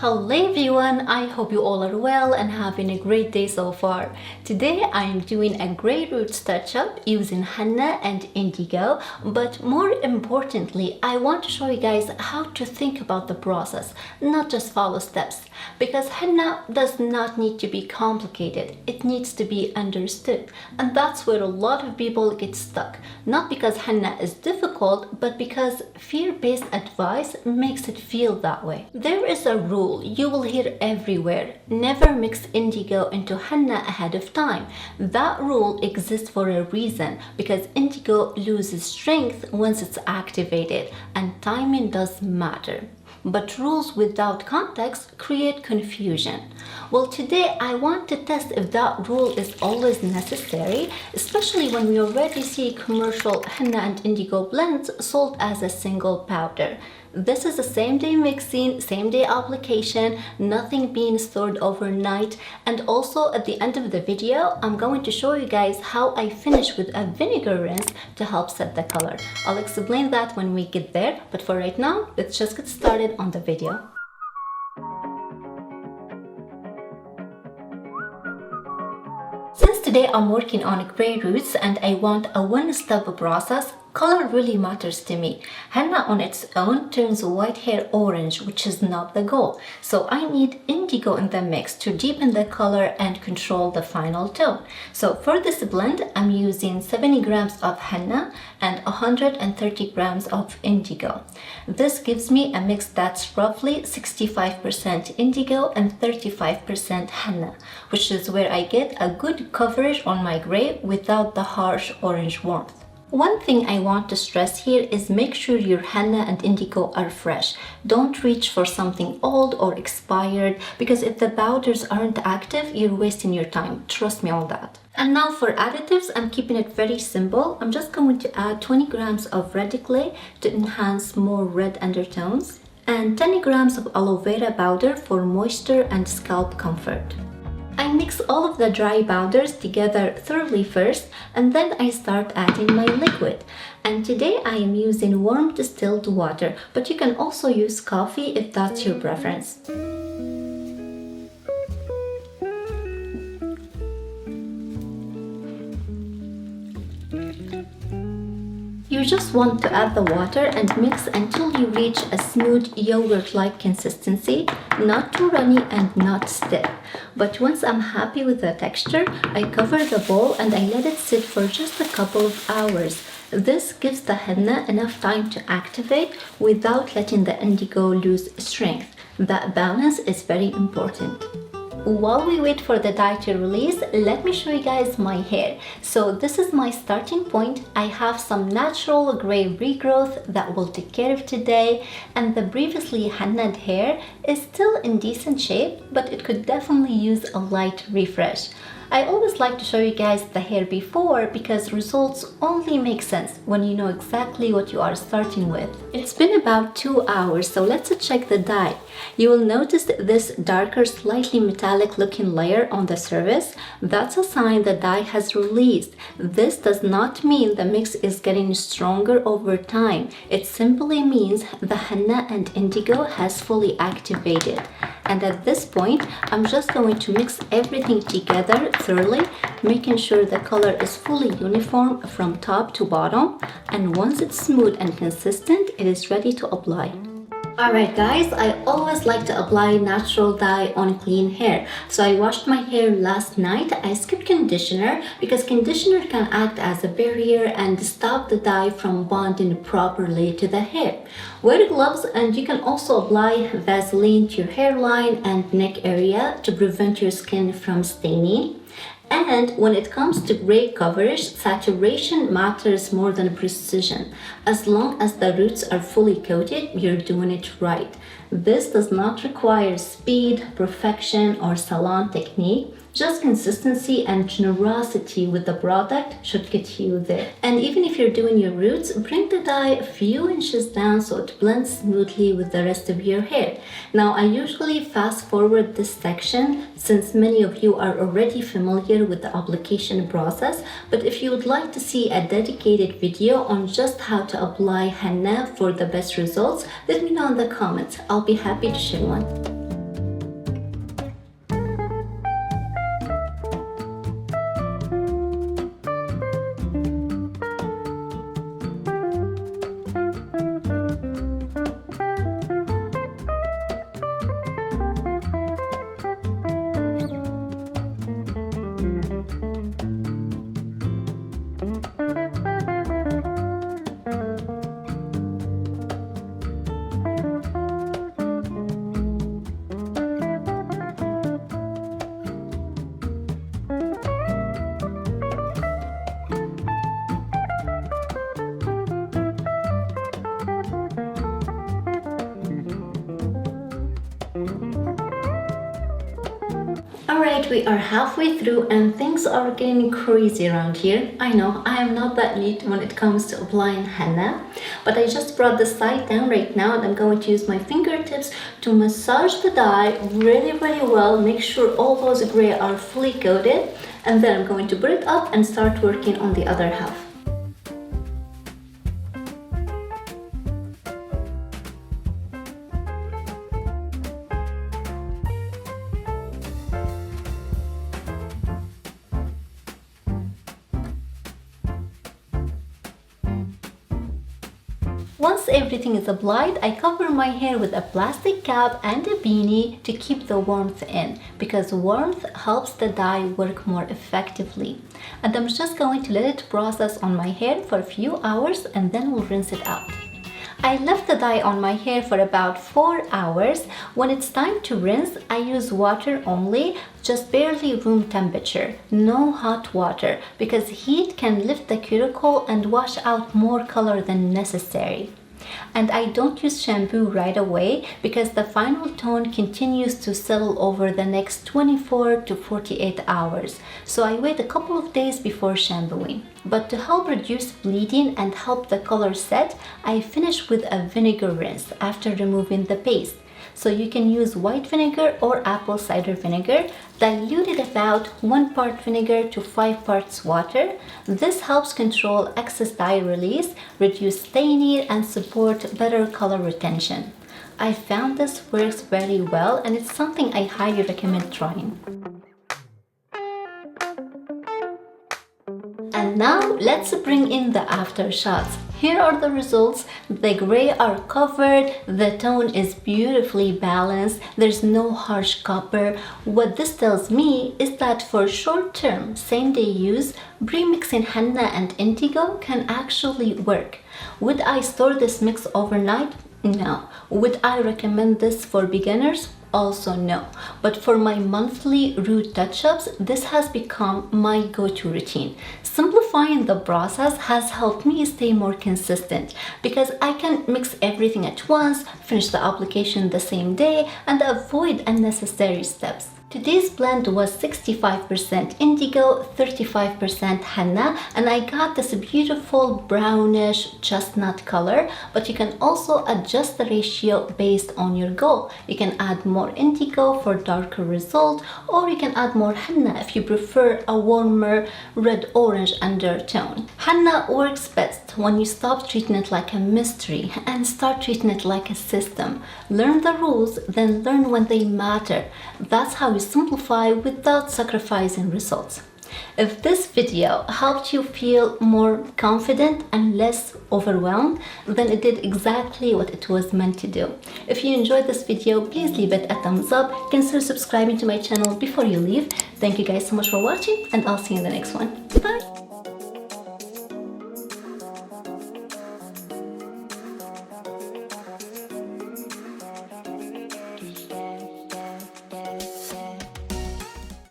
Hello everyone, I hope you all are well and having a great day so far. Today I am doing a grey roots touch-up using henna and indigo, but more importantly I want to show you guys how to think about the process, not just follow steps, because henna does not need to be complicated, it needs to be understood, and that's where a lot of people get stuck, not because henna is difficult, but because fear-based advice makes it feel that way. There is a rule you will hear everywhere: never mix indigo into henna ahead of time. That rule exists for a reason, because indigo loses strength once it's activated, and timing does matter. But rules without context create confusion. Well, today I want to test if that rule is always necessary, especially when we already see commercial henna and indigo blends sold as a single powder. This is a same-day mixing, same-day application, nothing being stored overnight. And also at the end of the video, I'm going to show you guys how I finish with a vinegar rinse to help set the color. I'll explain that when we get there, but for right now, let's just get started on the video. Since today I'm working on grey roots and I want a one-step process, color really matters to me. Henna on its own turns white hair orange, which is not the goal. So I need indigo in the mix to deepen the color and control the final tone. So for this blend, I'm using 70 grams of henna and 130 grams of indigo. This gives me a mix that's roughly 65% indigo and 35% henna, which is where I get a good coverage on my grey without the harsh orange warmth. One thing I want to stress here is make sure your henna and indigo are fresh. Don't reach for something old or expired, because if the powders aren't active, you're wasting your time. Trust me on that. And now for additives, I'm keeping it very simple. I'm just going to add 20 grams of red clay to enhance more red undertones, and 10 grams of aloe vera powder for moisture and scalp comfort. I mix all of the dry powders together thoroughly first, and then I start adding my liquid. And today I am using warm distilled water, but you can also use coffee if that's your preference. You just want to add the water and mix until you reach a smooth yogurt-like consistency, not too runny and not stiff. But once I'm happy with the texture, I cover the bowl and I let it sit for just a couple of hours. This gives the henna enough time to activate without letting the indigo lose strength. That balance is very important. While we wait for the dye to release, let me show you guys my hair. So this is my starting point. I have some natural grey regrowth that will take care of today, and the previously hennaed hair is still in decent shape, but it could definitely use a light refresh. I always like to show you guys the hair before, because results only make sense when you know exactly what you are starting with. It's been about 2 hours, so let's check the dye. You will notice this darker, slightly metallic looking layer on the surface. That's a sign the dye has released. This does not mean the mix is getting stronger over time. It simply means the henna and indigo has fully activated. And at this point, I'm just going to mix everything together thoroughly, making sure the color is fully uniform from top to bottom. And once it's smooth and consistent, it is ready to apply. Alright guys, I always like to apply natural dye on clean hair. So I washed my hair last night. I skipped conditioner because conditioner can act as a barrier and stop the dye from bonding properly to the hair. Wear gloves, and you can also apply Vaseline to your hairline and neck area to prevent your skin from staining. And when it comes to grey coverage, saturation matters more than precision. As long as the roots are fully coated, you're doing it right. This does not require speed, perfection, or salon technique. Just consistency and generosity with the product should get you there. And even if you're doing your roots, bring the dye a few inches down so it blends smoothly with the rest of your hair. Now, I usually fast forward this section since many of you are already familiar with the application process. But if you would like to see a dedicated video on just how to apply henna for the best results, let me know in the comments. I'll be happy to share one. Alright, we are halfway through and things are getting crazy around here. I know, I am not that neat when it comes to applying henna, but I just brought the side down right now and I'm going to use my fingertips to massage the dye really well, make sure all those gray are fully coated, and then I'm going to put it up and start working on the other half. Once everything is applied, I cover my hair with a plastic cap and a beanie to keep the warmth in, because warmth helps the dye work more effectively. And I'm just going to let it process on my hair for a few hours and then we'll rinse it out. I left the dye on my hair for about 4 hours. When it's time to rinse, I use water only, just barely room temperature, no hot water, because heat can lift the cuticle and wash out more color than necessary. And I don't use shampoo right away because the final tone continues to settle over the next 24 to 48 hours. So I wait a couple of days before shampooing. But to help reduce bleeding and help the color set, I finish with a vinegar rinse after removing the paste. So you can use white vinegar or apple cider vinegar, diluted about 1 part vinegar to 5 parts water. This helps control excess dye release, reduce staining, and support better color retention. I found this works very well and it's something I highly recommend trying. And now let's bring in the after shots. Here are the results. The gray are covered, the tone is beautifully balanced, there's no harsh copper. What this tells me is that for short-term, same-day use, pre-mixing henna and indigo can actually work. Would I store this mix overnight? No. Would I recommend this for beginners? Also no. But for my monthly root touch-ups, this has become my go-to routine. Simplifying the process has helped me stay more consistent because I can mix everything at once, finish the application the same day, and avoid unnecessary steps. Today's blend was 65% indigo, 35% henna, and I got this beautiful brownish chestnut color, but you can also adjust the ratio based on your goal. You can add more indigo for darker result, or you can add more henna if you prefer a warmer red-orange undertone. Henna works best when you stop treating it like a mystery and start treating it like a system. Learn the rules, then learn when they matter. That's how you simplify without sacrificing results. If this video helped you feel more confident and less overwhelmed, then it did exactly what it was meant to do. If you enjoyed this video, please leave it a thumbs up. Consider subscribing to my channel before you leave. Thank you guys so much for watching, and I'll see you in the next one. Bye!